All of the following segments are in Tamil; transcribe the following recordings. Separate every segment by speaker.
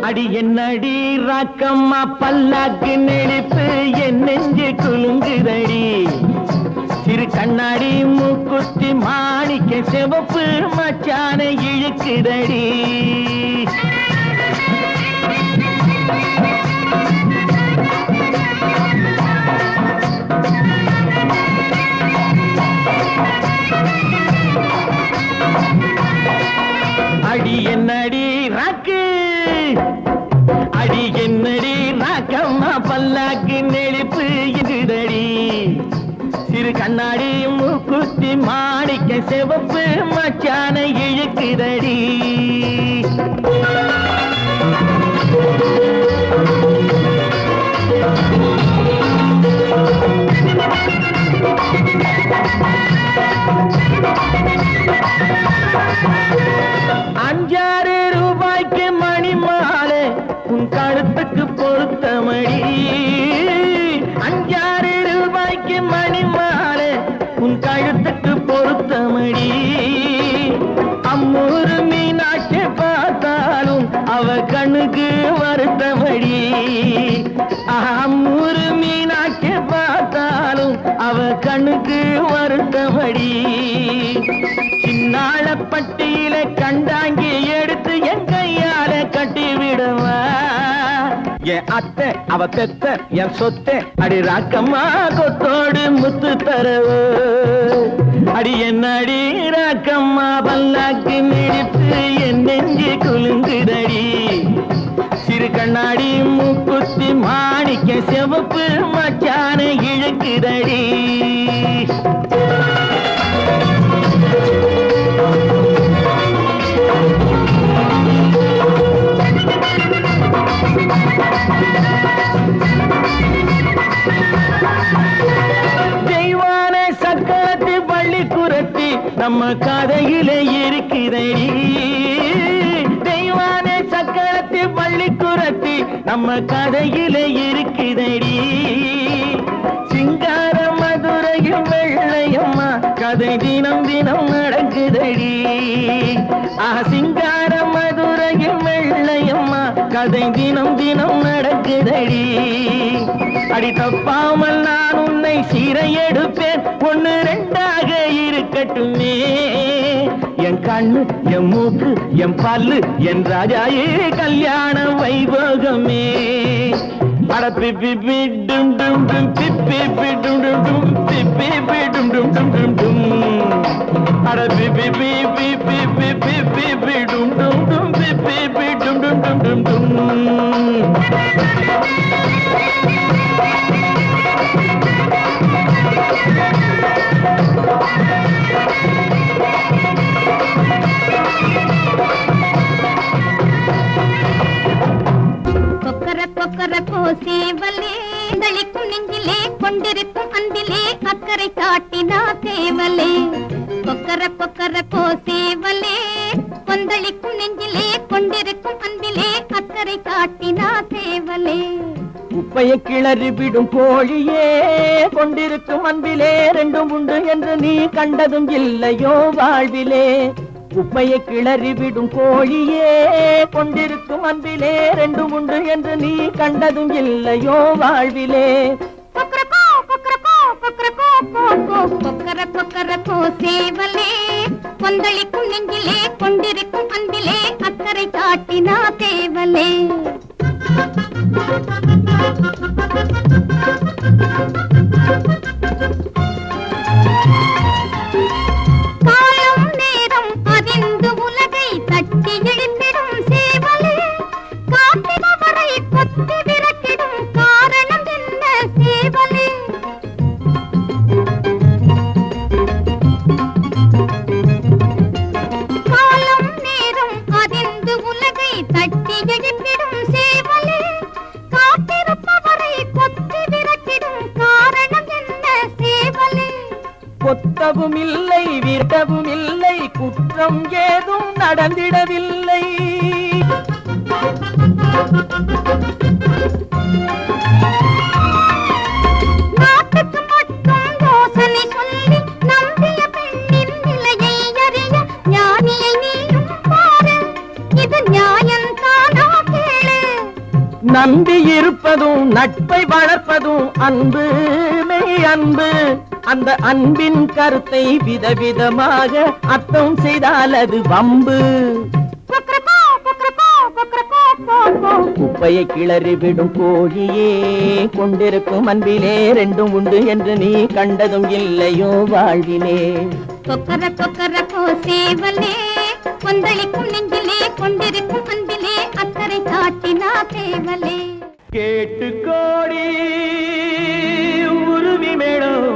Speaker 1: அடி என்னடி ராக்கம்மா பல்லாக்கு நெளிப்பு என் நெஞ்சு குலுங்குதடி சிறு கண்ணாடி மூக்குத்தி மாணிக்க சிவப்பு மச்சான இழுக்குதடி அடி என்னடி ராக்கு அடி என்னடி ராக்கம்மா பல்லாக்கு நெளிப்பு இதுதடி சிறு கண்ணாடி மூக்குத்தி மாணிக்க சிவப்பு மச்சான இழுக்குதடி ₹5 மணி மாலை உன் கழுத்துக்கு பொருத்தமடி ₹5 மணி மாலை உன் கழுத்துக்கு பொருத்தமடி அம்மூரு மீனாட்சி பார்த்தாலும் அவ கண்ணுக்கு வருத்தமடி அம்மூரு மீனாட்சி பார்த்தாலும் அவ கண்ணுக்கு வருத்தமடி சின்னாள பட்டியில கண்டாங்கி எடுத்து என் கையால கட்டி விடுவா என் அத்தை அவ பெத்த என் சொத்தை அடி ராக்கம்மா கொத்தோடு முத்து தரவோ அடி என்ன அடி ராக்கம்மா பல்லாக்கு நெடிப்பு என் நெஞ்சு குலுங்குதடி சிறு கண்ணாடி மூக்குத்தி மாணிக்க சிவப்பு மச்சான இழுக்குதடி தெய்வான சக்கரத்து பள்ளி குரத்தி நம்ம கதையில இருக்குதடி தெய்வான சக்கரத்து பள்ளி குரத்தி நம்ம கதையில இருக்குதடி சிங்கார மதுரையும் வெள்ளையம்மா கதை தினம் தினம் நடக்குதடி சிங்கார மதுரையும் வெள்ளையம்மா கதை தினம் தினம் நடக்குதடி அடி தப்பாமல் நான் உன்னை சீரை எடுப்பேன் 1-2 இருக்கட்டுமே என் கண்ணு என் மூக்கு என் பல்லு என் ராஜாயே கல்யாண வைபோகமே அட பிப்பி டும் டும் டும் பிப்பி டும் டும் டும் பிப்பி டும் டும் டும் டும் டும் அட பிப்பி பிப்பி பிப்பி பிப்பி டும் டும் டும் பிப்பி டும் டும் டும் டும் டும்
Speaker 2: கொக்கரக்கோ சேவலே தளிக்கும் நெஞ்சிலே கொண்டிருக்கும் அன்பிலே அக்கறை காட்டினா தேவலே கொக்கரக்கோ சேவலே கொந்தளிக்கும் நெஞ்சிலே கொண்டிருக்கும் அன்பிலே அக்கறை காட்டினா தேவலே
Speaker 1: உப்பையை கிளறி விடும் கோழியே கொண்டிருக்கும் அன்பிலே 2 உண்டு என்று நீ கண்டதும் இல்லையோ வாழ்விலே உப்பையை கிளறி விடும் கோழியே கொண்டிருக்கும் அன்பிலே 2 உண்டு என்று நீ கண்டதும் இல்லையோ வாழ்விலே
Speaker 2: கொக்கரக்கோ சேவலே கொந்தளிக்கும் நெஞ்சிலே கொண்டிருக்கும் அன்பிலே அக்கறை காட்டினா தேவலே காலம் நேரம் அறிந்து உலகை தட்டி எழுந்திடும் சேவலே காத்தினவரை கொத்தி விரட்டிடும் காரணம் என்ன சேவலே காலம் நேரம் அறிந்து உலகை தட்டி எழுந்திடும் சேவலே காத்திருப்பவரை கொத்தி விரட்டிடும் காரணம் என்ன சேவலே
Speaker 1: கொத்தவும் இல்லை விரட்டவும் இல்லை குற்றம் ஏதும் நடந்திடவில்லை
Speaker 2: நாட்டுக்கு மட்டும் யோசனை சொல்லி நம்பிய பெண்ணின் நிலையை அறிய ஞானியை நீயும் பாரு இது நியாயம் தானா கேளு
Speaker 1: நம்பி இருப்பதும் நட்பை வளர்ப்பதும் அன்பு மெய் அன்பு. அந்த அன்பின் கருத்தை விதவிதமாக அர்த்தம் செய்தால் அது வம்பு. குப்பையை கிளறி விடும் கோழியே, கொண்டிருக்கும் அன்பிலே ரெண்டும் உண்டு என்று நீ கண்டதும் இல்லையோ வாழ்விலே.
Speaker 2: கொக்கர கொக்கர கோசேவலே, கொந்தளிக்கும் நெஞ்சிலே கொண்டிருக்கும் அன்பிலே அக்கறை காட்டினா தேவலே.
Speaker 1: கேட்டு கோடி உருவி மேளம்,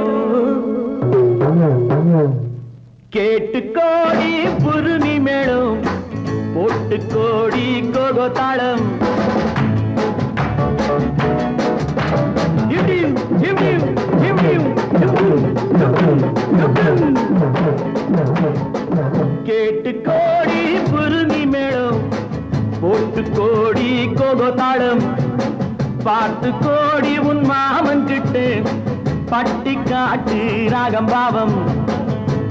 Speaker 1: கேட்டு கோடி புருமி மேளம், போட்டு கோடி கோகோ தாளம். கேட்டு கோடி புருமி மேளம், போட்டு கோடி கோகோ தாளம். பார்த்து கோடி உன் மாமன் கிட்டு பட்டி காட்டு ராகம் பாவம்.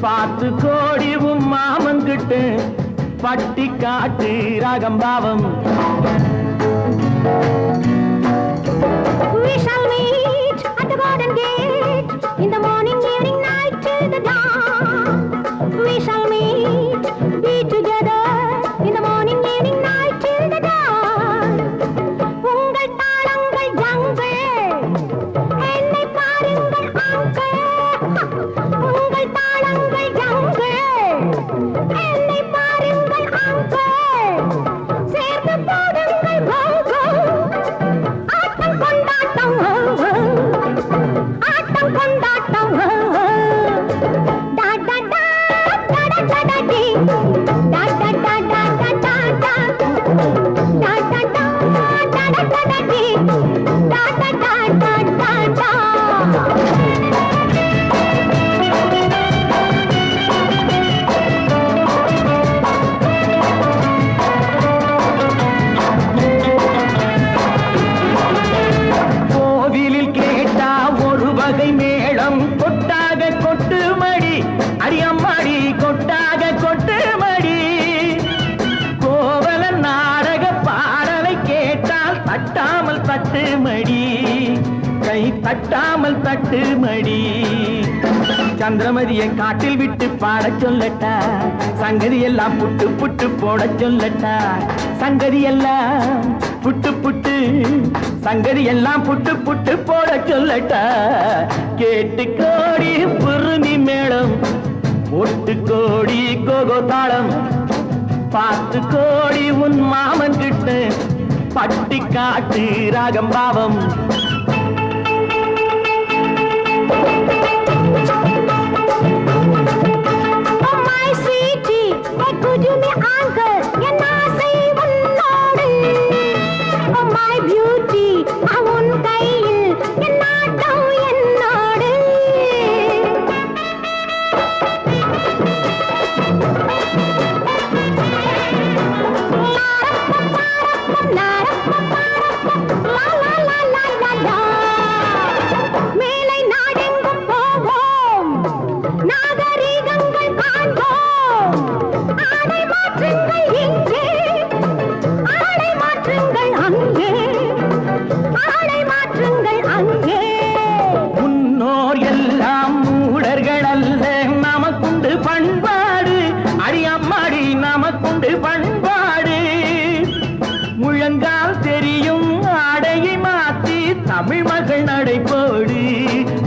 Speaker 1: பார்த்து கோடி உன் மாமன் கிட்டு பட்டி காட்டு ராகம் பாவம்.
Speaker 2: We shall meet at the garden gate in the morning, evening, night till the dawn. We shall meet, be together in the morning, evening, night till the dawn. உங்கள் தாளங்கள் ஜங்கள், என்னை பாருங்கள் ஆண்கள். உங்கள் தாளங்கள் ஜங்கள், என்னை பாருங்கள் ஆண்கள். சேர்ந்து போடுங்கள் கோகோ, ஆட்டம் கொண்டாட்டம், ஆட்டம் கொண்டாட்டம். டா டா டா டா டா டா டா டி, டா டா டா டா டா டா டா, டா டா டா டா டா டா டா டி, டா டா டா டா டா டா.
Speaker 1: கோவிலில் கேட்டா ஒரு வகை மேளம், கொட்டாக கொட்டு மடி அடியம்மாடி, கொட்டாக கொட்டு மடி. கோவல நாடக பாடலை கேட்டால் தட்டாமல் தட்டு மடி, கை தட்டாமல் தட்டு மடி. சந்திரமதியை காட்டில் விட்டு பாடச் சொல்லட்டா, சங்கதி எல்லாம் புட்டு புட்டு போடச் சொல்லட்டா. சங்கதி எல்லாம் புட்டு புட்டு, சங்கதி எல்லாம் புட்டு புட்டு போடச் சொல்லட்டா. கேட்டு கோடி புருமி மேளம், ஒட்டு கோடி கோகோ தாளம். பார்த்து கோடி உன் மாமன் கிட்ட பட்டி காட்டு ராகம் பாவம்.
Speaker 2: Oh my sweetie, hey could you me uncle, என் ஆசை உன்னோடு. Oh my beauty, உன் கையில் என் நாட்டம் என்னோடு. மேலை நாடெங்கும் போவோம், நாகரீகங்கள் காண்போம். ஆடை மாற்றுங்கள் இங்கே, ஆடை மாற்றுங்கள் அங்கே, ஆடை மாற்றுங்கள் அங்கே.
Speaker 1: முன்னோர் எல்லாம் மூடர்கள் அல்ல, நமக்குண்டு பண்பாடு அடியம்மாடி, நமக்குண்டு பண்பாடு. முழங்கால் தெரியும் ஆடையை மாத்தி தமிழ் மகள் நடைபோடு,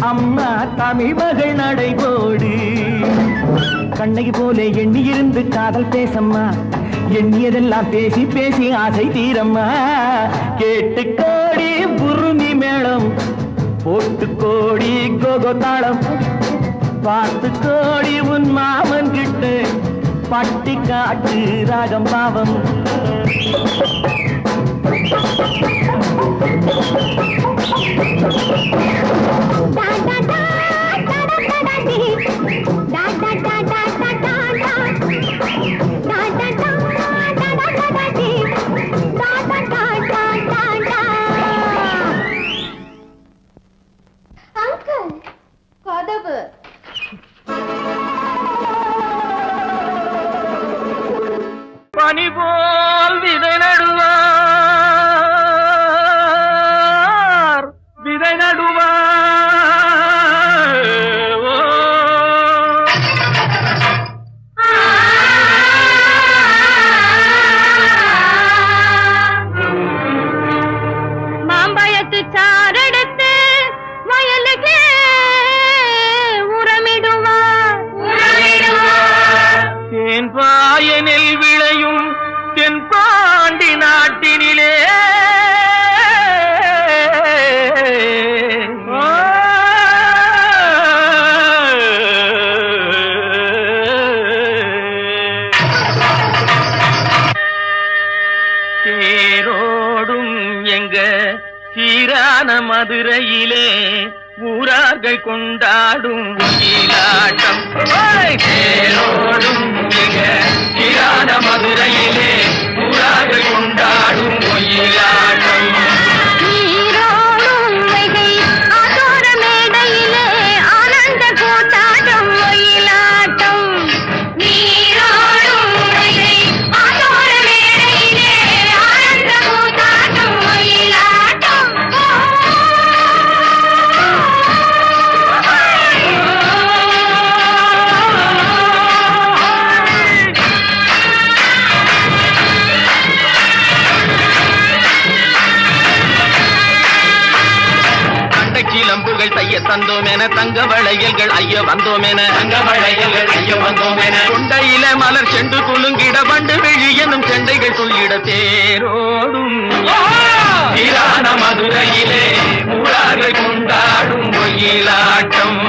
Speaker 1: அம்மா தமிழ் மகள் நடைபோடு. கண்ணகி போல எண்ணி இருந்து காதல் பேசம்மா, எண்ணியதெல்லாம் பேசி பேசி ஆசை தீரம்மா. கேட்டு கோடி புருமி மேளம், போட்டு கோடி கோகோ தாளம். பார்த்து கோடி உன் மாமன் கிட்ட பட்டி காட்டு ராகம் பாவம்.
Speaker 2: Da da da da da da da di, da da da da da da da, da da da da da da da di, da da da da da da. Uncle, கதவு.
Speaker 1: பனி போல் விதை நடுவார், நடுவார்.
Speaker 2: மாம்பழத்து சாரெடுத்து வயலுக்கு உரமிடுவார்.
Speaker 1: தேன்பாய நெல் விளையும் தென்பாண்டி நாட்டினிலே தேரோடும் எங்க சீரான மதுரையிலே ஊரார்கள் கொண்டாடும் ஒயிலாட்டம். தேரோடும் எங்க சீரான மதுரையிலே ஊரார்கள் கொண்டாடும் ஒயிலாட்டம்.
Speaker 2: நீரோடும் வைகை ஆத்தோர மேடையிலே ஆனந்த கூத்தாட்டம் ஒயிலாட்டம். நீரோடும் வைகை ஆத்தோர மேடையிலே ஆனந்த கூத்தாட்டம் ஒயிலாட்டம்.
Speaker 1: கிளம்புகள் தைய தந்தோம் என தங்க வளையல்கள் ஐய வந்தோம் என தங்க வளையல்கள் ஐய வந்தோம் என கொண்டையில மலர் செண்டு குலுங்கிட வண்டு விழி எனும் செண்டைகள் சொல்லிட தேரோடும் சீரான மதுரையிலே ஊரார்கள் கொண்டாடும் ஒயிலாட்டம்.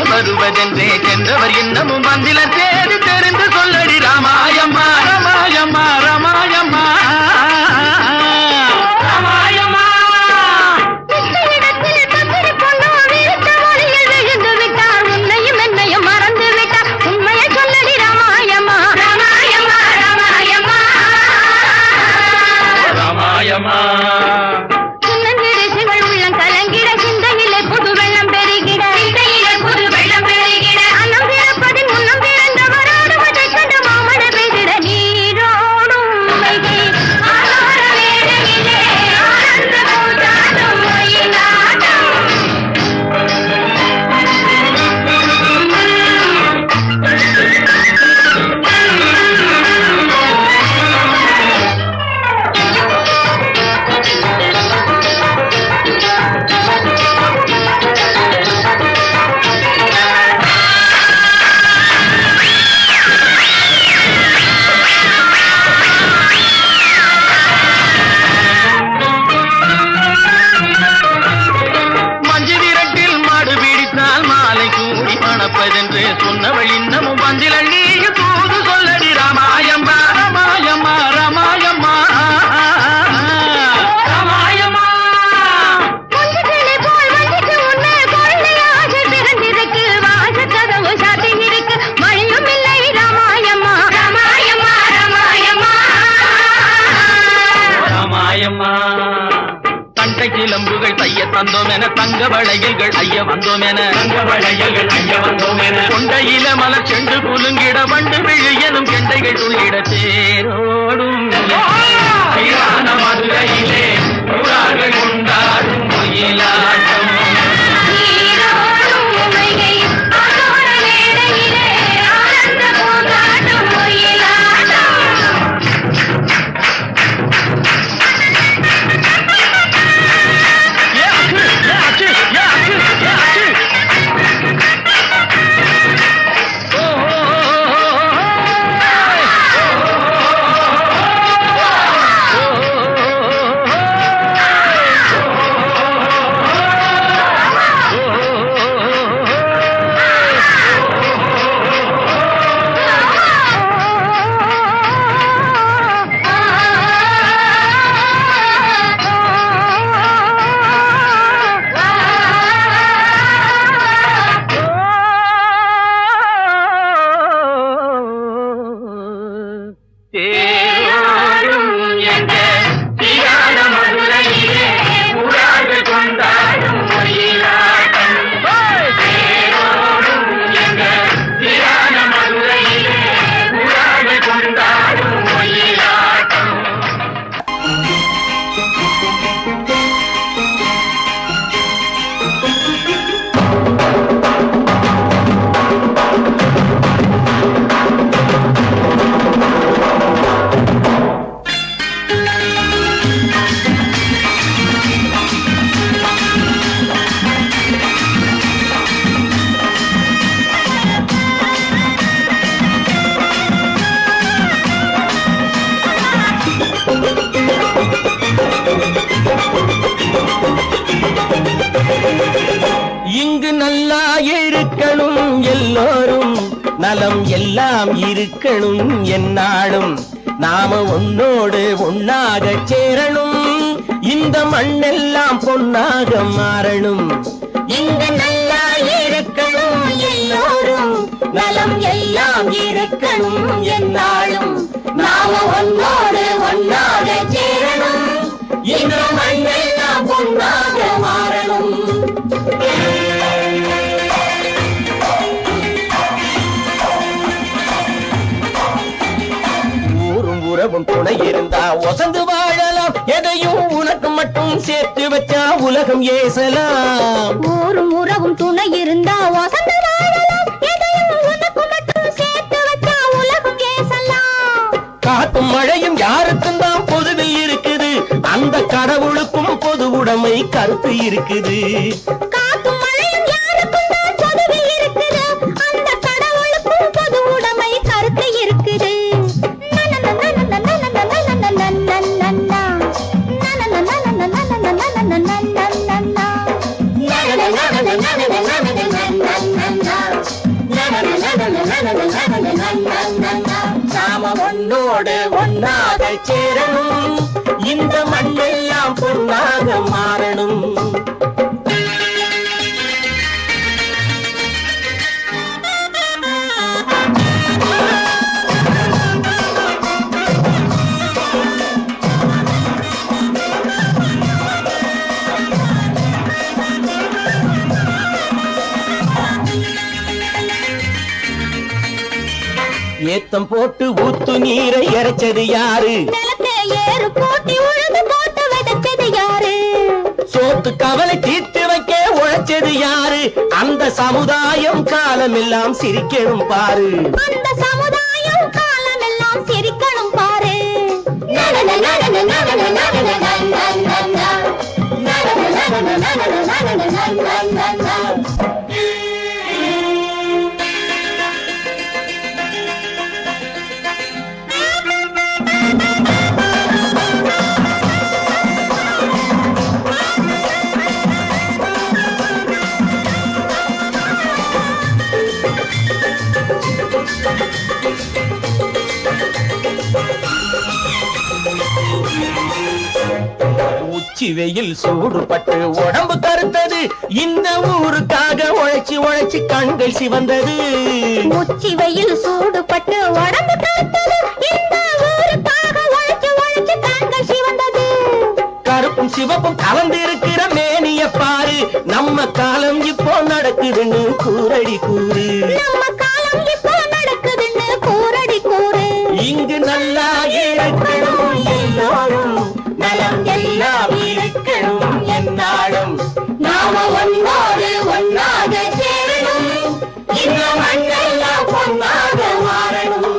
Speaker 1: வருவதென்றே சென்றவர் இன்னமும் வந்தில தேடி தெரிந்து சொல்லடி ராமாயம்மா ராமாயம்மா ராமாயம்மா ராமாயம்மா.
Speaker 2: உன்னையும் என்னையும் மறந்து விட்டார் உண்மையை சொல்லடி ராமாயம்மா ராமாயம்மா ராமாயம்மா
Speaker 1: ராமாயம்மா.
Speaker 2: உள்ளம் கலங்கிட சிந்தையிலே புது வெள்ளம் பெருகிட புது வெள்ளம் பெருகிட அன்னம் பிறப்பதின் முன்னம் பிறந்தவரோடு மதை கண்டு மாமழ பெய்திட நீரோடும் வைகை ஆதார வேளையிலே ஆனந்த கூத்தாட்டம் ஒயிலாட்டம்.
Speaker 1: மணப்பதென்று சொன்னவள் இன்னமும் வந்தில நீயும் தூது சொல்லடி ராமாயம்மா ராமாயம்மா ராமாயம்மா ராமாயம்மா.
Speaker 2: முந்துகளை போல் வந்துட்டு முன்னே கொள்ளையாக பிறந்திருக்கு வாசக்கதவு சாத்தி இருக்கு மழையும் இல்லை ராமாயம்மா ராமாயம்மா ராமாயம்மா
Speaker 1: ராமாயம்மா. தண்டை கிளம்புகள் தைய தந்தோம் என தங்க வளையல்கள் ஐய வந்தோம் என தங்க வளையல்கள் ஐய வந்தோம் என கொண்டையில மலர் செண்டு குலுங்கிட வண்டு விழி எனும் கெண்டைகள் துள்ளிட தேரோடும் சீரான மதுரையிலே ஊரார்கள் கொண்டாடும் ஒயிலாட்டம்.
Speaker 2: நீரோடும் வைகை ஆத்தோர மேடையிலே ஆனந்த கூத்தாட்டம் ஒயிலாட்டம்.
Speaker 1: இருக்கணும் எல்லோரும், நலம் எல்லாம் இருக்கணும் என்னாலும். நாம ஒன்னோடு ஒன்னாக சேரணும், இந்த மண்ணெல்லாம் பொன்னாக மாறணும்.
Speaker 2: இங்க நல்லா இருக்கணும் எல்லோரும், நலம் எல்லாம் இருக்கணும் என்னாலும். நாம ஒன்னோடு ஒன்னாக சேரணும், இந்த மண்ணெல்லாம் பொன்னாக மாறணும்.
Speaker 1: ஊரும் உறவும் துணை இருந்தா வசந்து வாழலாம், எதையும் உனக்கு மட்டும் சேர்த்து வச்சா உலகம் ஏசலாம்.
Speaker 2: ஊரும் உறவும் துணை இருந்தா வசந்து வாழலாம், எதையும் உனக்கு மட்டும் சேர்த்து வச்சா உலகம் ஏசலாம்.
Speaker 1: காத்தும் மழையும் யாருக்கும் தான் பொதுவில் இருக்குது, அந்த கடவுளுக்கும் பொது உடைமை கருத்து இருக்குது.
Speaker 2: காத்தும் மழையும் யாருக்கும் தான் பொதுவில் இருக்குது, அந்த கடவுளுக்கும் பொது உடைமை கருத்து இருக்குது.
Speaker 1: நாம ஒன்னோடு ஒன்னாக சேரணும், இந்த மண்ணெல்லாம் பொன்னாக மாறணும். ஏத்தம் போட்டு ஊத்து நீரை இறைச்சது யாரு,
Speaker 2: நிலத்தை ஏறு போட்டி உழுது போட்டு விதைச்சது யாரு,
Speaker 1: சோத்து கவலை தீர்த்து வைக்க உழைச்சது யாரு, அந்த சமுதாயம் காலமெல்லாம் சிரிக்கணும் பாரு.
Speaker 2: அந்த சமுதாயம் காலமெல்லாம் சிரிக்கணும் பாரு.
Speaker 1: உச்சி வெயில் சூடுபட்டு உடம்பு கருத்தது, இந்த ஊருக்காக உழைச்சி உழைச்சி கண்கள் சிவந்தது.
Speaker 2: உச்சி வெயில் சூடுபட்டு உடம்பு கருத்தது, இந்த ஊருக்காக உழைச்சி உழைச்சி கண்கள் சிவந்தது.
Speaker 1: கருப்பும் சிவப்பும் கலந்து இருக்கிற மேனிய பாரு, நம்ம காலம் இப்போ நடக்குதுன்னு கூரடி கூறு.
Speaker 2: நம்ம காலம் இப்போ நடக்குதுன்னு கூரடி கூறு.
Speaker 1: இங்கு நல்லா இருக்கணும் எல்லோரும், நலம் எல்லாம் இருக்கணும் என்னாலும்.
Speaker 2: நாம ஒன்னோடு ஒன்னாக சேரணும், இந்த மண்ணெல்லாம் பொன்னாக மாறணும்.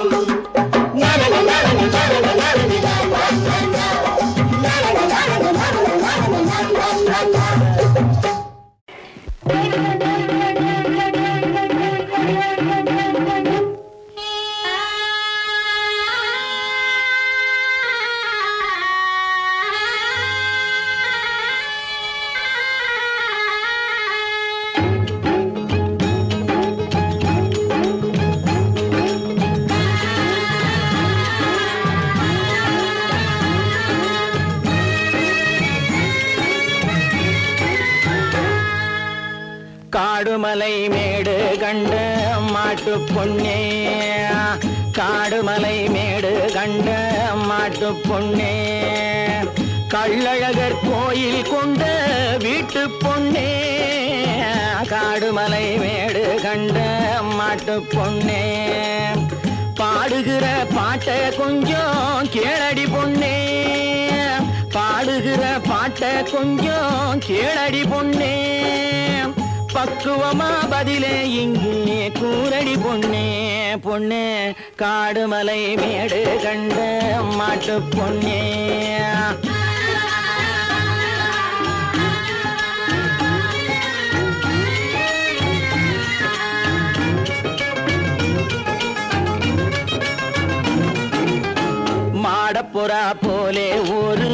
Speaker 1: காடுமலை மேடு கண்ட மாட்டு பொன்னே, காடுமலை மேடு கண்ட மாட்டு பொன்னே, கள்ளழகர் கோயில் கொண்ட வீட்டு பொன்னே, காடுமலை மேடு கண்ட மாட்டு பொன்னே, பாடுகிற பாட்டை கொஞ்சம் கேளடி பொன்னே, பாடுகிற பாட்டை கொஞ்சம் கேளடி பொன்னே, பக்குவமா பதிலே இங்கே கூரடி பொன்னே. பொண்ணே காடுமலை மேடு கண்ட மாட்டு பொன்னே. மாடப்புறா போலே ஒரு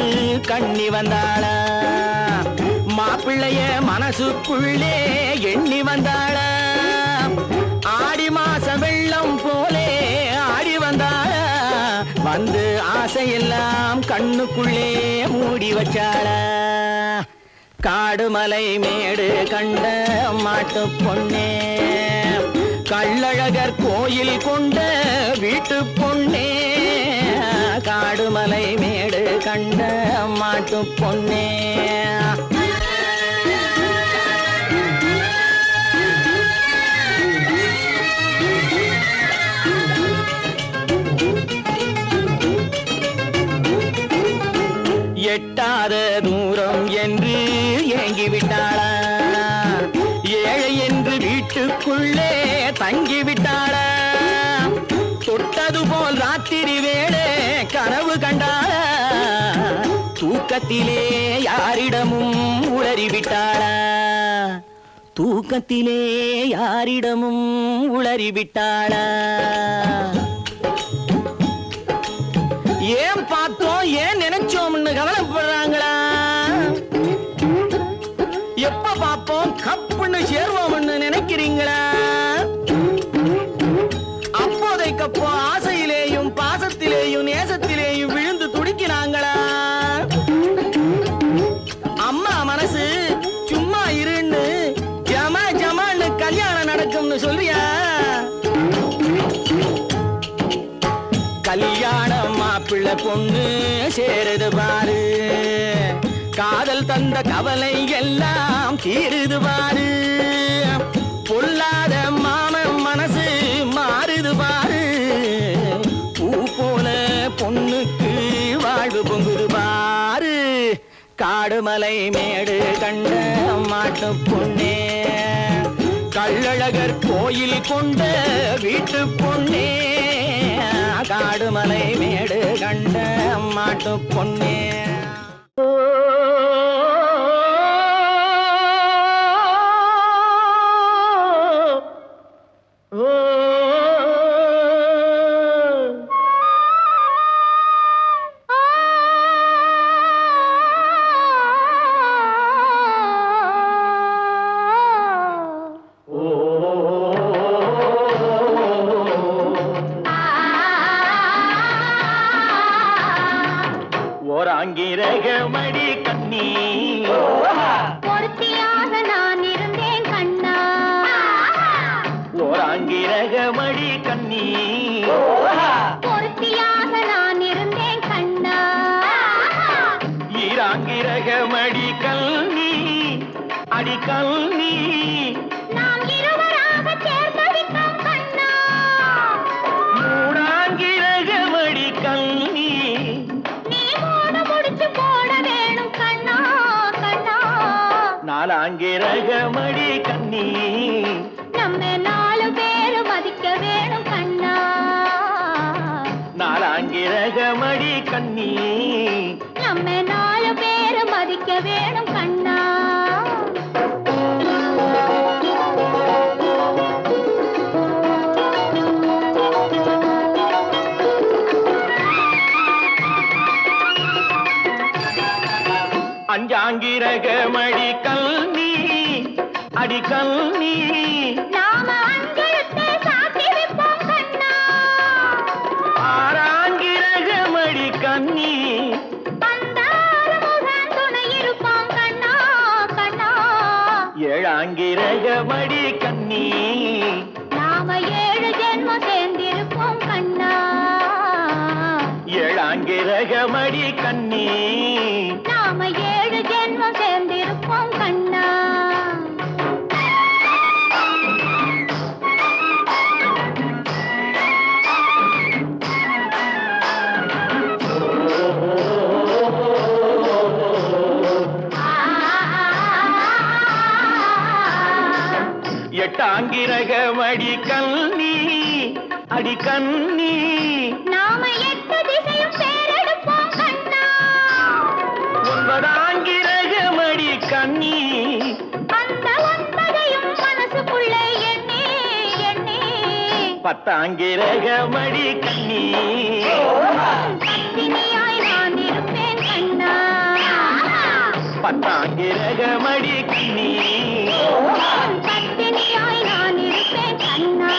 Speaker 1: கண்ணி வந்தாளா, மாப்பிள்ளைய மனசுக்குள்ளே எண்ணி வந்தாளா, வெள்ளம் போலே ஆடி வந்தாள வந்து ஆசையெல்லாம் கண்ணுக்குள்ளே மூடி வச்சாள காடு மலை மேடு கண்ட மாட்டு பொண்ணே கள்ளழகர் கோயில் கொண்ட வீட்டு பொண்ணே காடு மலை மேடு கண்ட மாட்டு பொண்ணே எட்டாத தூரம் என்று ஏங்கிவிட்டாளா ஏழை என்று வீட்டுக்குள்ளே தங்கிவிட்டாளா தொட்டது போல் ராத்திரி வேளை கனவு கண்டாளா தூக்கத்திலே யாரிடமும் உளறிவிட்டாளா தூக்கத்திலே யாரிடமும் உளறிவிட்டாளா ஏன் பார்த்தோம் ஏன் நினைச்சோம்னு கவலைப்படுறாங்களா எப்ப பார்ப்போம் கப்புன்னு சேருவோம்னு நினைக்கிறீங்களா அப்போதைக்கப்போ ஆசையிலேயும் பாசத்திலேயும் நேசத்திலேயும் விழுந்து துடிக்கிறாங்களா அம்மா மனசு சும்மா இருன்னு ஜமா ஜமான்னு கல்யாணம் நடக்கும்னு சொல்றியா கல்யாணம் மாப்பிள்ளை பொண்ணு சேருது பாரு காதல் தந்த கவலை எல்லாம் தீருது பாரு பொல்லாத மாமன் மனசு மாறுது பாரு பூ போல பொண்ணுக்கு வாழ்வு பொங்குது பாரு காடு மலை மேடு கண்ட மாட்டு பொண்ணே கள்ளழகர் கோயில் கொண்ட வீட்டு பொண்ணே காடு மலை மேடு கண்ட மாட்டு பொண்ணே ஓராங்கிரகமடி கண்ணி
Speaker 2: பொருத்தியாக நான் இருந்தேன் கண்ணா
Speaker 1: ஓராங்கிரகமடி கண்ணி
Speaker 2: பொருத்தியாக நான் இருந்தேன் கண்ணா
Speaker 1: ஈராங்கிரகமடி கல்வி அடி கல்வி
Speaker 2: நாம் இருவராக சேர்ந்தடிக்கும் கண்ணா
Speaker 1: மூடாங்கிரகமடி கல்வி
Speaker 2: போட வேணும் கண்ணா கண்ணா
Speaker 1: நாலாங்கிரகமடி கண்ணி
Speaker 2: நம்ம 4 பேரு மதிக்க வேணும் கண்ணா
Speaker 1: நாலாங்கிரகமடி கண்ணி
Speaker 2: நம்ம 4 பேரு மதிக்க வேணும் கண்ணா
Speaker 1: அஞ்சாங்கிரகமடி கல்வி அடி கல்வி
Speaker 2: நாம அஞ்செழுத்தை சாத்தி வைப்போம் கண்ணா
Speaker 1: ஆறாங்கிரகமடி கண்ணி
Speaker 2: பந்தாரமுகன் துணை இருப்போம் கண்ணா கண்ணா
Speaker 1: ஏழாங்கிரகமடி கண்ணி
Speaker 2: நாம 7 ஜென்மம் சேர்ந்திருப்போம் கண்ணா
Speaker 1: ஏழாங்கிரகமடி கண்ணி
Speaker 2: நாம 7 ஜென்மம் சேர்ந்திருப்போம் கண்ணா
Speaker 1: எட்டாங்கிரகமடி கண்ணி அடி கண்ணி
Speaker 2: நாம 8 திசையும் பேரெடுப்போம் கண்ணா
Speaker 1: ஒன்பதாங்கிரகமடி கண்ணி
Speaker 2: அந்த 9ஐயும் மனசுக்குள்ளே எண்ணி எண்ணி
Speaker 1: பத்தாங்கிரகமடி கண்ணி
Speaker 2: பத்தினியாய் நான் இருப்பேன் கண்ணா
Speaker 1: பத்தாங்கிரகமடி கண்ணி
Speaker 2: பத்தினியாய் நான் இருப்பேன் கண்ணா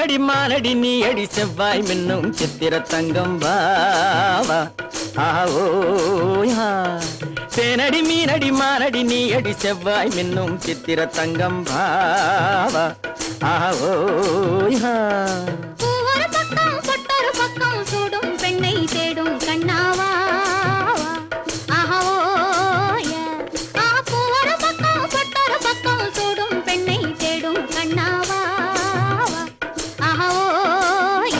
Speaker 1: மீனடி மானடி நீ அடி செவ்வாய் மின்னும் சித்திர தங்கம் வாவா ஆவோயா தேனடி மீனடி மானடி நீ அடி செவ்வாய் மின்னும் சித்திர தங்கம் வாவா ஆவோயா
Speaker 2: பூவொரு பக்கம் பொட்டொரு பக்கம் சூடும் பெண்ணை தேடும் கண்ணாவா ஆஹோய பூவொரு பக்கம் பொட்டொரு பக்கம் சூடும் பெண்ணை தேடும் கண்ணாவா ஆஹோய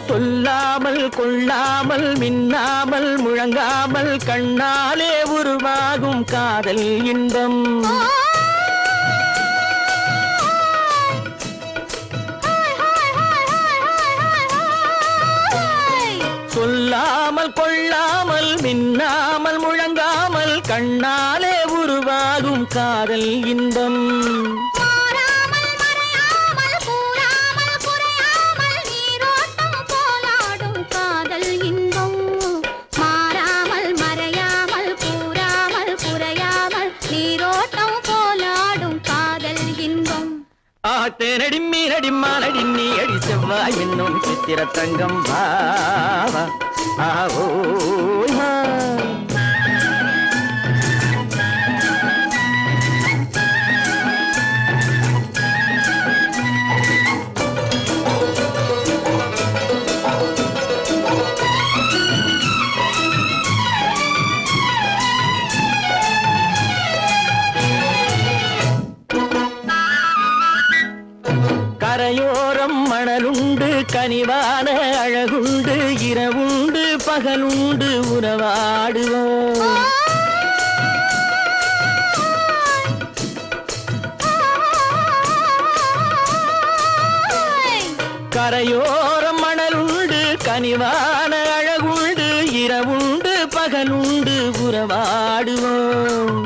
Speaker 1: சொல்லாமல் கொள்ளாமல் மின்னாமல் முழங்காமல் கண்ணாலே உருவாகும் காதல் இன்பம் சொல்லாமல் கொள்ளாமல் மின்னாமல் முழங்காமல் கண்ணாலே உருவாகும் காதல் இன்பம் தேனடி மீனடி மானடி நீ அடி செவ்வாய் மின்னும் சித்திர தங்கம் வாவா ஆவோயா கரையோரம் மணலுண்டு கனிவான அழகுண்டு இரவுண்டு பகலுண்டு உறவாடுவோம் கரையோரம் மணலுண்டு கனிவான அழகுண்டு இரவுண்டு பகலுண்டு உறவாடுவோம்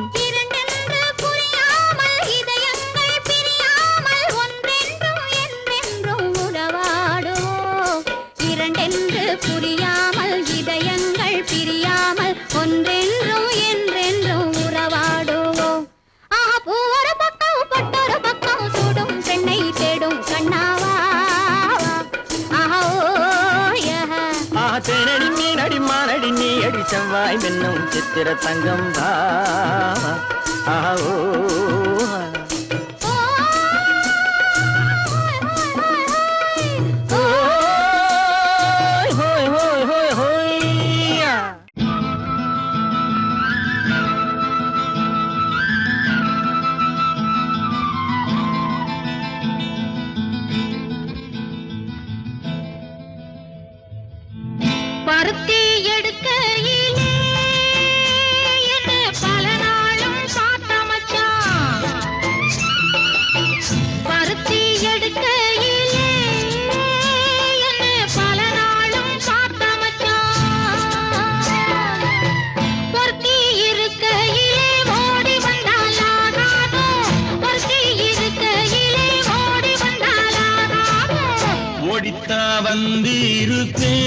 Speaker 2: புரியாமல் இதயங்கள் பிரியாமல் ஒன்றென்றும் என்றென்றும் உறவாடுவோம் பூவொரு பக்கம் பொட்டொரு பக்கம் சூடும் பெண்ணை தேடும் கண்ணாவா
Speaker 1: தேனடி மீனடி மானடி நீ அடி செவ்வாய் மின்னும் சித்திர தங்கம் வாவா ஆவோ
Speaker 2: பருத்தி எடுக்கையிலே என்ன பல நாளும் பார்த்த மச்சான் பருத்தி எடுக்கையிலே என்ன பல நாளும் பார்த்த மச்சான் பொருத்தி இருக்கையிலே ஓடி வந்தாலாகாதோ பொருத்தி இருக்கையிலே ஓடி வந்தாலாகாதோ
Speaker 1: ஓடித்தா வந்து இருப்பேன்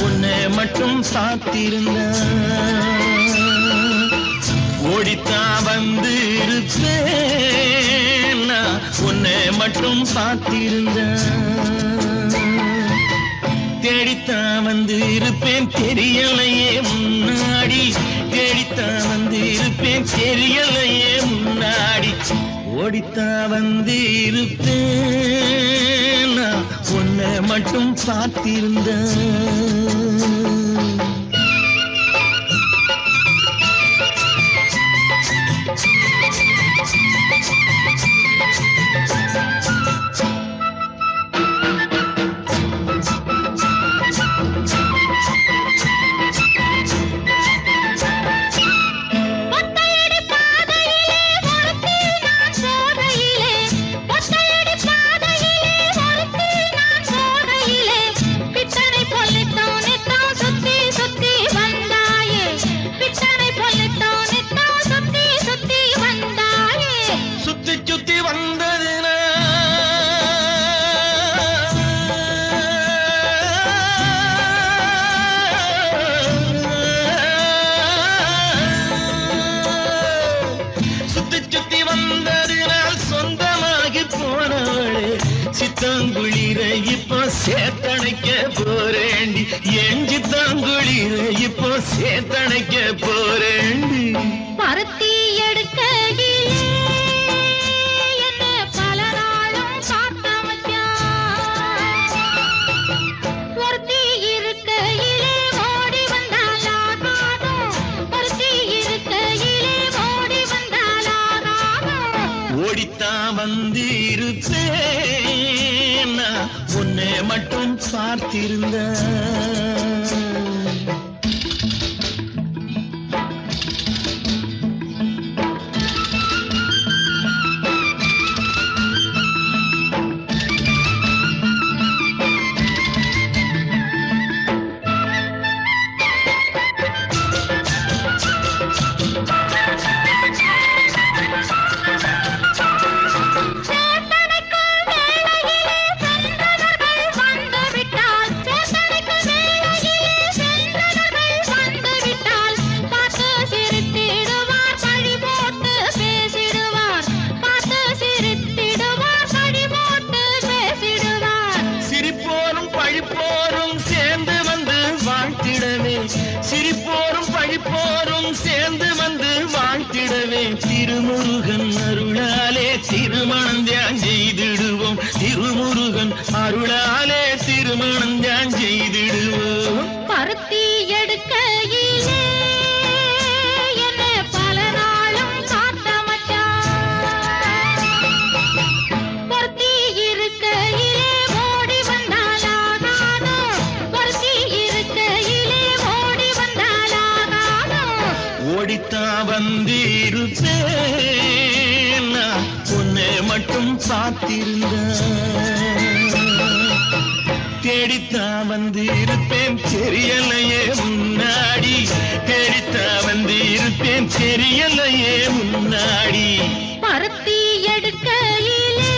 Speaker 1: உன்னை மட்டும் சாத்திருந்த ஓடித்தா வந்து இருப்பேன் உன்னை மட்டும் சாத்திருந்த தேடித்தா வந்து இருப்பேன் தெரியலையே முன்னாடி தேடித்தா வந்து இருப்பேன் தெரியலையே முன்னாடி ஓடித்தா வந்து இருப்பேன் உன்னை மட்டும் பார்த்திருந்த
Speaker 2: சுத்தி
Speaker 3: சித்தாங்குளிர இப்போ சேத்தணைக்க போறேண்டி என் சித்தாங்குளிர இப்போ சேத்தணைக்க போறேண்டி
Speaker 2: பருத்தி எடுக்கையிலே என்ன பல நாளும் காத்த மச்சான் ஒருத்தி இருக்கையிலே ஓடி வந்தாலாகாதும் ஒருத்தி இருக்கையிலே ஓடி வந்தாலாகாதும்
Speaker 3: ஓடித்தான் வந்திருப்பேன் நான் உன்னை மட்டும் பார்த்திருந்த சிரிப்போரும் பழிப்போரும் சேர்ந்து வந்து வாழ்த்திடவே திருமுருகன் அருளாலே திருமணம் தியான் செய்திடுவோம் திருமுருகன் அருளாலே திருமணம் தியான் செய்திடுவோம்
Speaker 2: பருத்தி எடுக்கையிலே என்ன பல நாளும் காத்த மச்சான் பருத்தி இருக்கையிலே ஓடி வந்தாலாகாதும் பருத்தி இருக்கையிலே ஓடி வந்தாலாகாதும்
Speaker 3: ஓடித்தான் வந்திருப்பேன் நான் உன்னை மட்டும் பார்த்திருந்த தேடித்தான் வந்திருப்பேன் தெரியலையே முன்னாடி தேடித்தான் வந்திருப்பேன் தெரியலையே முன்னாடி
Speaker 2: பருத்தி எடுக்கையிலே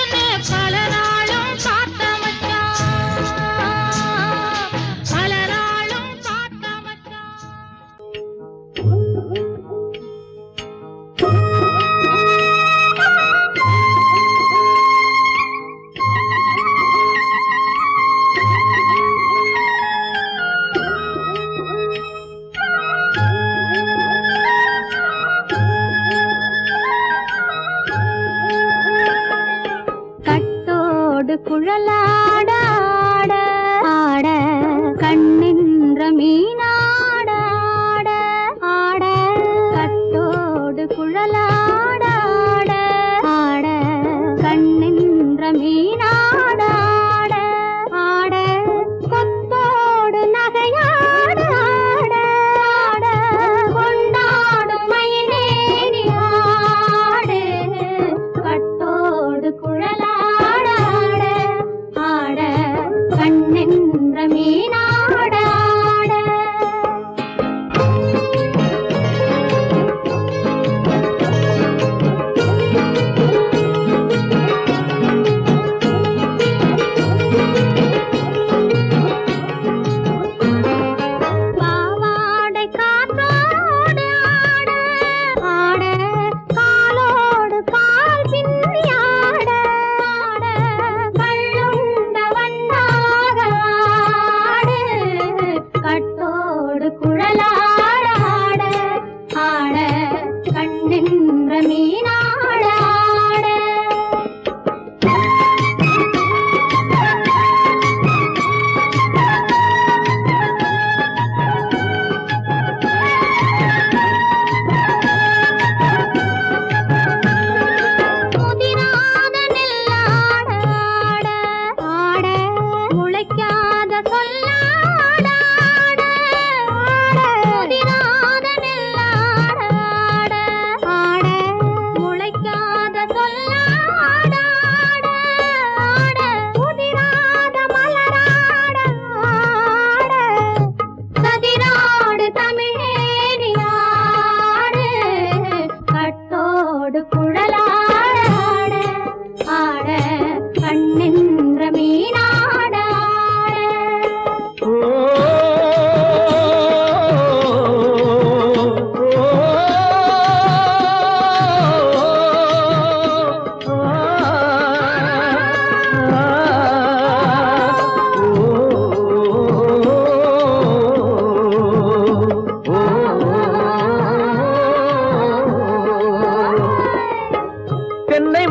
Speaker 2: என்ன பல நாளும் காத்த மச்சான் பல நாளும் காத்த மச்சான்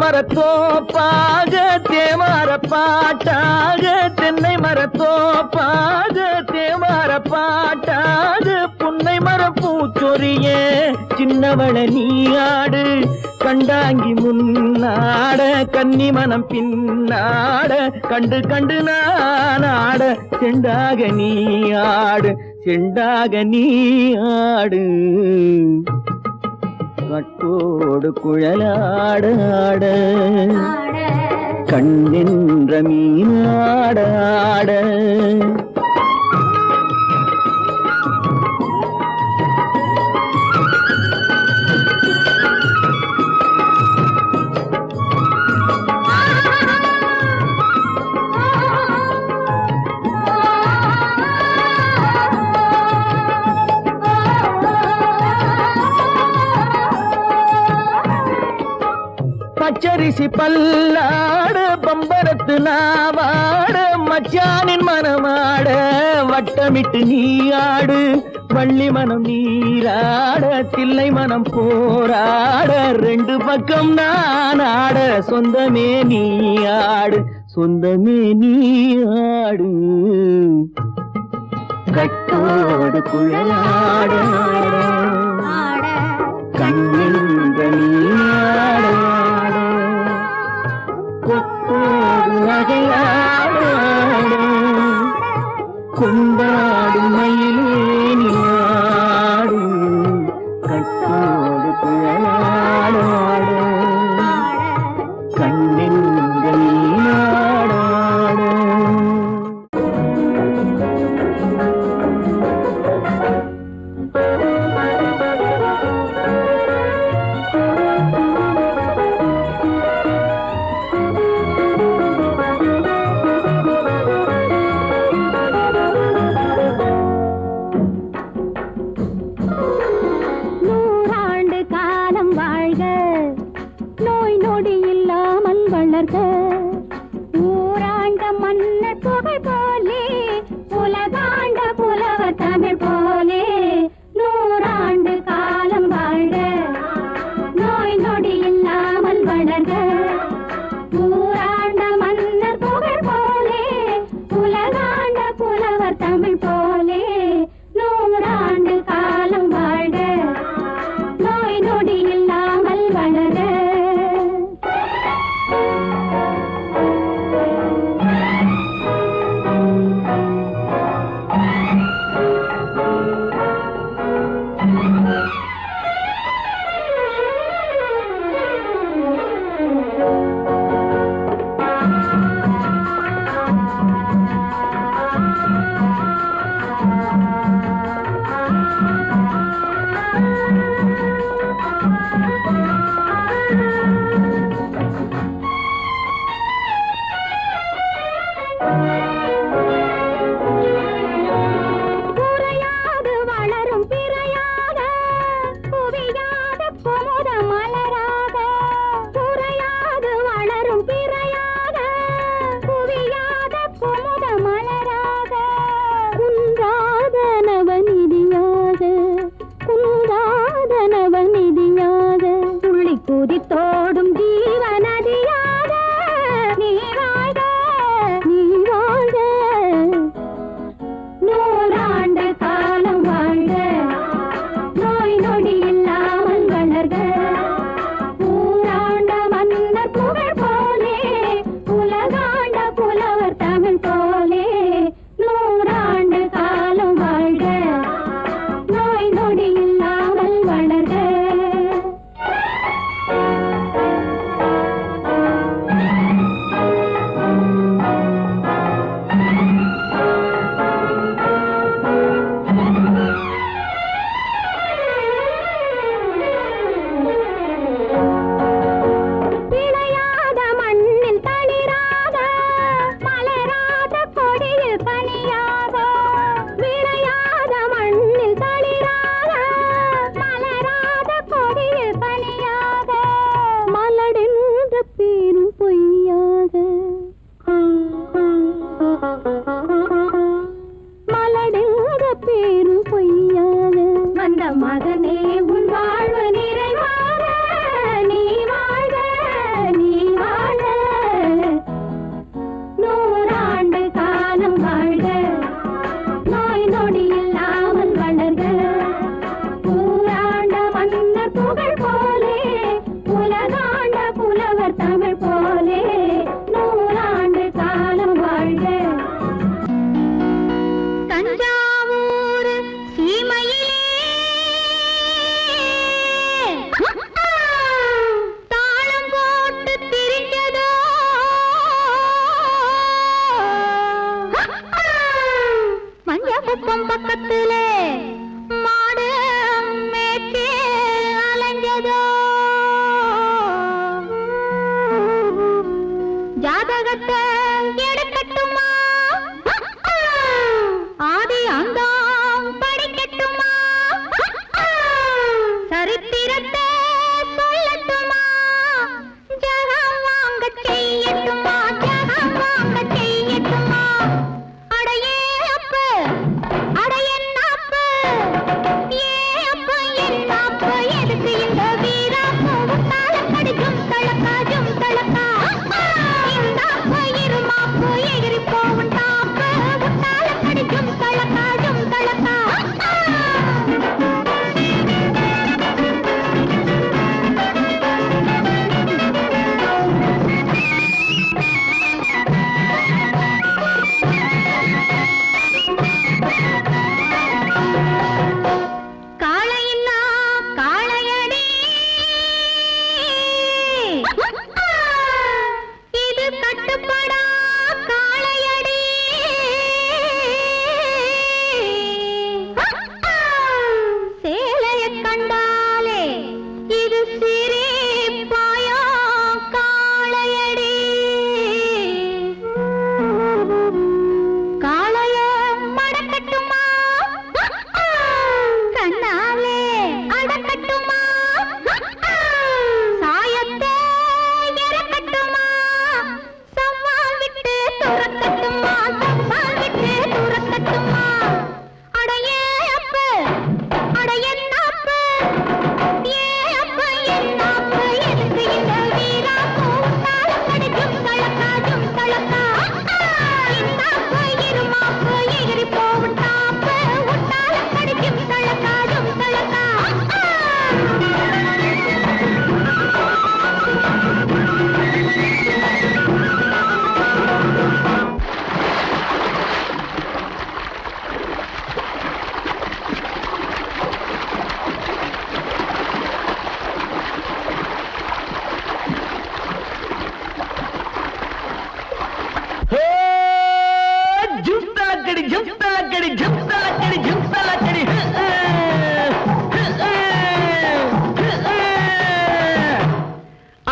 Speaker 1: மரத்தோப்பாக தேவார பாட்டாக தென்னை மரத்தோப்பாக தேவார பாட்டாக புன்னை மரம் பூச்சொரியே சின்னவள நீயாடு கண்டாங்கி முன்னாட கன்னி மனம் பின்னாட கண்டு கண்டு நானாட செண்டாக நீயாடு செண்டாக நீயாடு கட்டோடு குழலாடாட கண்ணென்ற மீனாடாட பச்சரிசி பல்லாட பம்பரத்து நாவாட மச்சானின் மனமாட வட்டமிட்டு நீயாடு வள்ளி மனம் நீராட தில்லை மனம் போராட ரெண்டு பக்கம் நானாட சொந்தமே நீயாடு சொந்தமே நீயாடு கட்டோடு குழலாட கண்ணென்ற நீயாட கொத்தோடு நகையாட கொண்டாடு மயிலேனியாடு கட்டோடு குழலாட கண்ணென்ற நீயாட
Speaker 2: ஊராண்ட மன்னர் புகழ் போலே உலகாண்ட புலவர் தமிழ் போலே நூறாண்டு காலம் வாழ்க நோய் நொடி இல்லாமல் வளர்க ஊராண்ட மன்னர் புகழ் போலே உலகாண்ட புலவர் தமிழ் போலே நூறாண்டு காலம் வாழ்க நோய் நொடி இல்லாமல் வளர்க குதித்தோடும் ஜீவநதியாக நீ வாழ்க நீ வாழ்க நூறாண்டு காலம் வாழ்க நோய் நொடி இல்லாமல் வளர்க ஊராண்ட மன்னர் புகழ் போலே உலகாண்ட புலவர் தமிழ் போலே நூறாண்டு காலம் வாழ்க நோய் நொடி இல்லாமல் வளர்க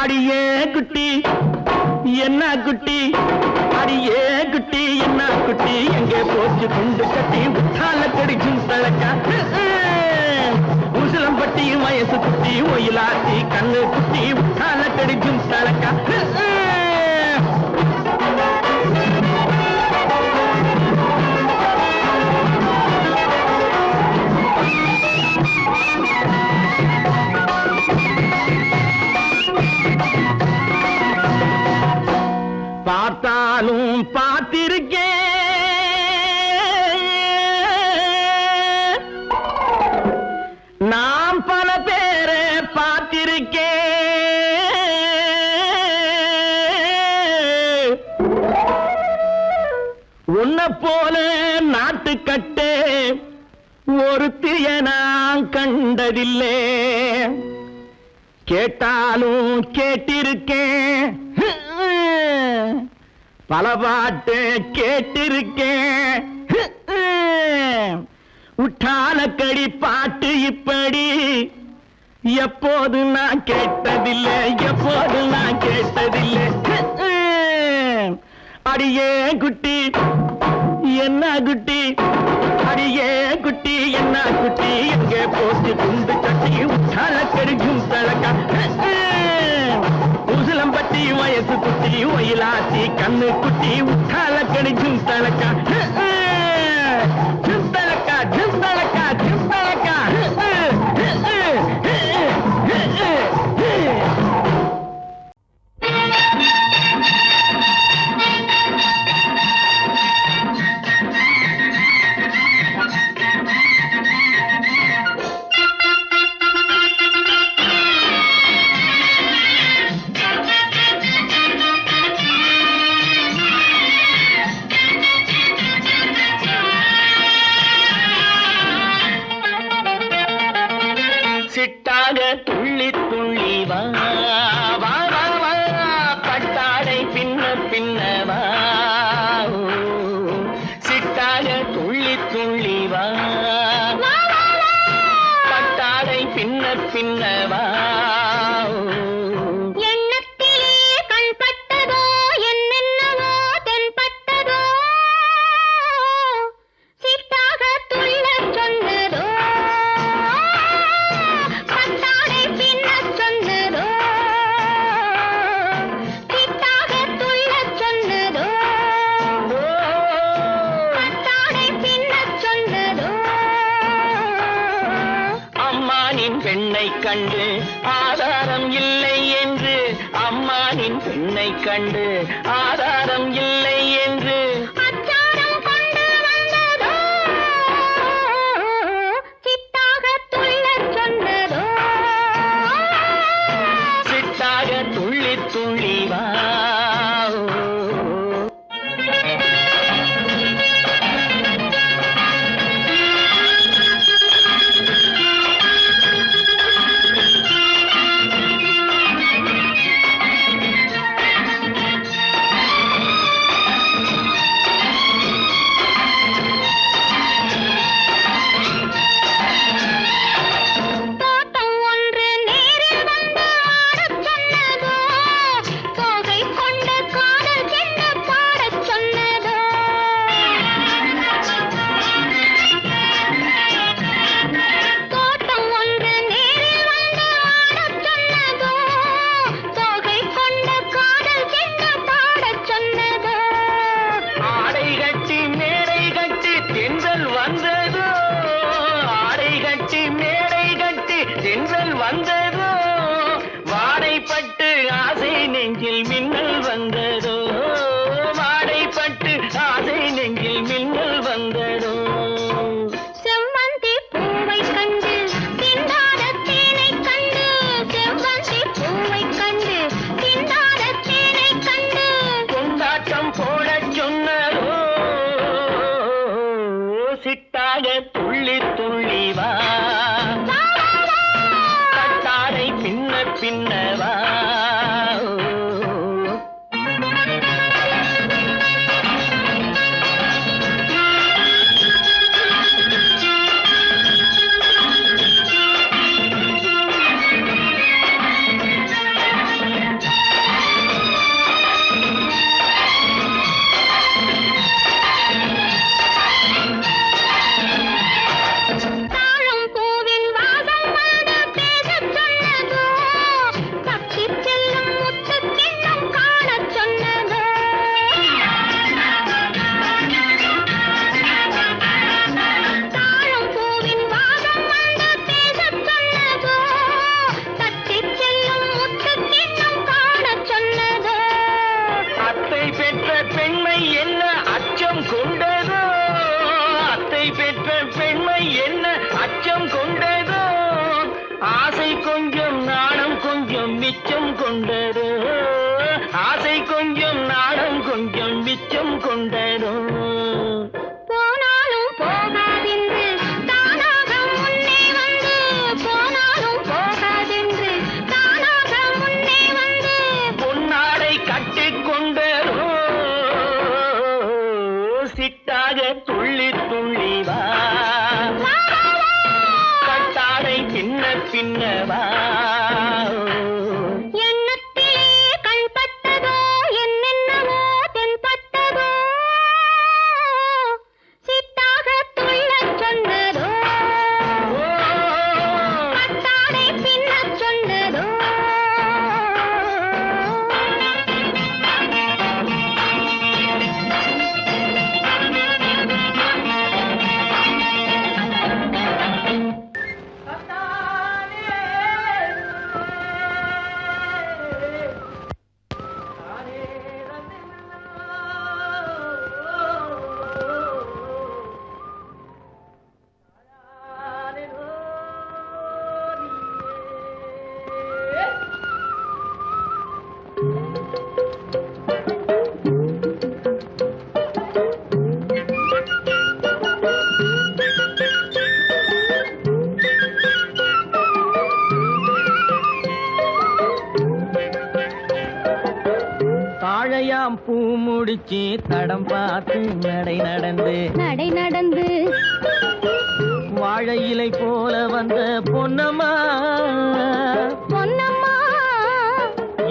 Speaker 1: அடியே குட்டி என்ன குட்டி, அடியே குட்டி என்ன குட்டி, எங்கே போச்சு குண்டு கட்டி உத்தால கடிச்சும் தழக்கா. உசிலம்பட்டி வயசு குட்டி ஒயிலாத்தி கண்ணு குட்டி உத்தால கடிச்சும் தழக்கா. பார்த்தாலும் பார்த்திருக்கேன், நான் பல பேரை பார்த்திருக்கேன். உன்னை போல நாட்டுக்கட்டே ஒருத்திய நான் கண்டதில்லை. கேட்டாலும் கேட்டிருக்கேன், பல பாட்டு கேட்டிருக்கேன். உட்டாலக்கடி பாட்டு இப்படி எப்போது நான் கேட்டதில்லை, எப்போது நான் கேட்டதில்லை. அடியே குட்டி என்ன குட்டி, அடியே குட்டி என்ன குட்டி, எங்கே போச்சு குண்டு கட்டி உட்டாலக்கடி தழக்கா. உசிலம்பட்டி வயசு குட்டி ஒயிலாத்தி கண்ணு குட்டி உத்தால கடிச்சும் தழக்கா. ஜுந்தழக்கா ஜுந்தழக்கா ஜுந்தழக்கா. சிட்டாக துள்ளி துள்ளி வா வா வா வா, பட்டாடை பின்ன பின்ன வா. சிட்டாக துள்ளி துள்ளி வா, பட்டாடை பின்ன பின்ன வா. பெண்ணை கண்டு ஆதாரம் இல்லை என்று, அம்மானின் பெண்ணை கண்டு ஆதாரம் இல்லை என்று அச்சாரம் கொண்டு வந்ததோ, சித்தாக துள்ளச் சொன்னதோ. சித்தாக துள்ளி துள்ளி வா. மிச்சம் கொண்டதோ ஆசை கொஞ்சம் நாடம் கொஞ்சம் மிச்சம் கொண்டதோ
Speaker 2: போனாலும் போகாதென்று தானாக முன்னே வந்து போனாலும் போகாதென்று தானாக முன்னே வந்து
Speaker 1: பொன்னாடை கட்டிக்கொண்டதோ சிட்டாக துள்ளி துள்ளி வா கட்டாடை பின்ன பின்னவா
Speaker 2: எண்ணத்திலே கண்பட்டதோ என்னென்னவோ தென்பட்டதோ சித்தாக துள்ளச் சொன்னதோ கட்டாடை பின்னச் சொன்னதோ
Speaker 1: தாழையாம் பூ முடிச்சு தடம் பார்த்து நடை நடந்து வாழை இலை போல வந்த பொன்னம்மா
Speaker 2: பொன்னம்மா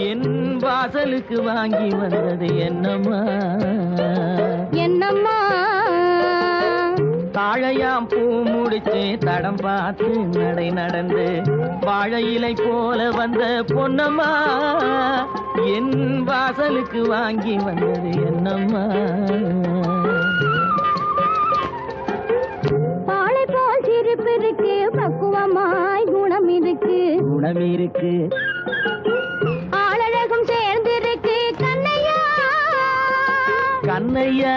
Speaker 1: என் வாசலுக்கு வாங்கி வந்தது என்னம்மா
Speaker 2: என்னம்மா
Speaker 1: தாழையாம் பூ முடிச்சு தடம் பார்த்து நடை நடந்து வாழை இலை போல வந்த பொன்னம்மா என் வாசலுக்கு வாங்கி வந்தது என்னம்மா
Speaker 2: பாலை போல் சிரிப்பு இருக்கு பக்குவமாய் குணம் இருக்கு ஆளழகும் சேர்ந்திருக்கு கண்ணையா
Speaker 1: கண்ணையா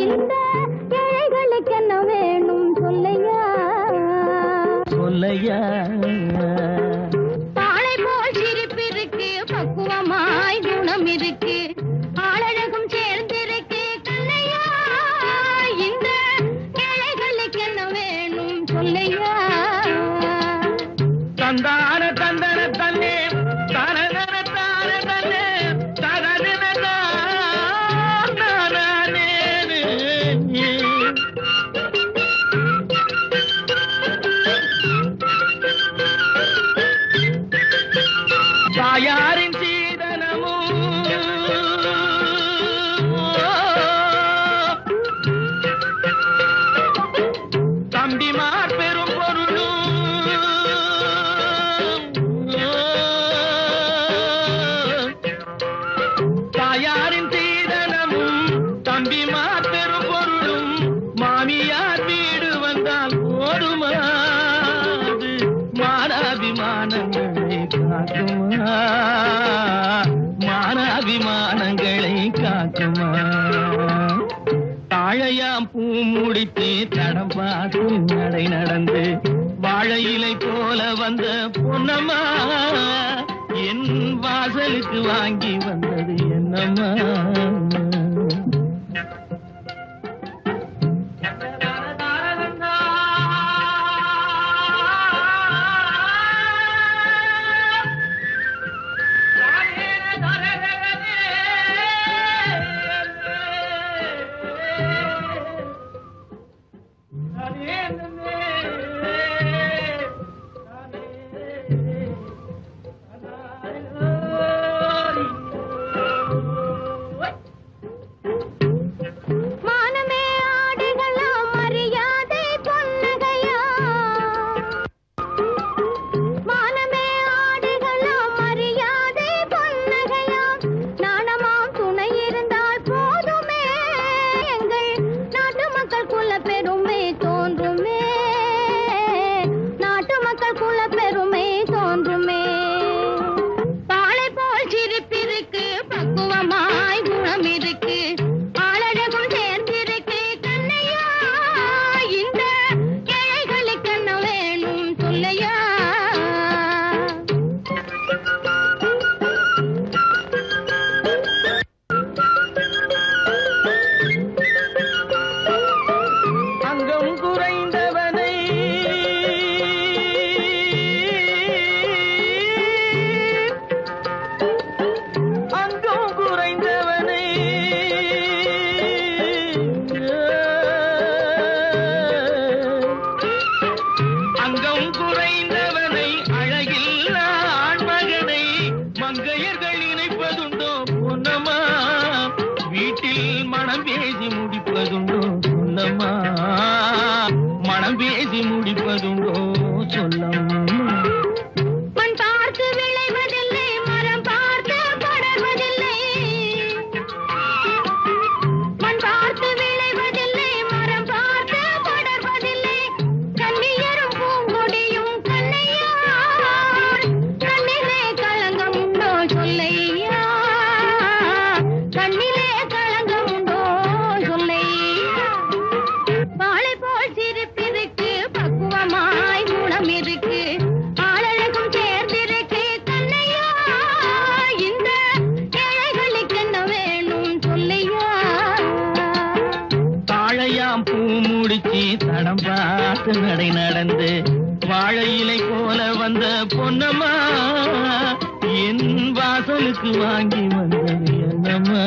Speaker 2: இந்த ஏழைகளுக்கு என்ன வேணும் சொல்லையா
Speaker 1: சொல்லையா
Speaker 2: பாலை போல் சிரிப்பு இருக்கு பக்குவமாய் குணம் இருக்கு ஆளழகும் சேர்ந்திருக்கு கண்ணையா இந்த ஏழைகளுக்கு என்ன வேணும் சொல்லையா
Speaker 1: தந்தான தந்தன தன்னே தனதன தான தன்னே தனதன தானே தாயாரின் சீதனமும் தம்பிமார் பெரும் பொருளும் தாயாரின் சீதனமும் தம்பிமார் பெரும் பொருளும் மாமியார் வீடு வந்தால் போதுமா அது மானாபிமானங்களை காக்குமா மானாபிமானங்களை காக்குமா தாழையாம் பூ முடித்து தடம் பார்த்து நடை நடந்து வாழை இலை போல வந்த பொன்னம்மா என் வாசலுக்கு வாங்கி வந்தது என்னம்மா சொல்லம்மா மனம் பேசி முடிப்பதுண்டோ சொல்லம்மா
Speaker 2: மண் பார்த்து விளைவதில்லை மரம் பார்த்து படர்வதில்லை மண் பார்த்து விளைவதில்லை மரம் பார்த்து படர்வதில்லை கண்ணியரும் பூங்கொடியும் கண்ணையா கண்ணிலே களங்கம் உண்டோ சொல்லையா கண்ணிலே களங்கம் உண்டோ சொல்லையா வாழை போல் சிரிப்பிருக்கு பக்குவமாய் குணம் இருக்கு ஆளழகும் சேர்ந்திருக்கு கண்ணையா இந்த ஏழைகளுக்கு என்ன வேணும் சொல்லையா
Speaker 1: தாழையாம் பூ முடிச்சு தடம் பார்த்து நடை நடந்து வாழை இலை போல வந்த பொன்னம்மா என் வாசலுக்கு வாங்கி வந்தது என்னம்மா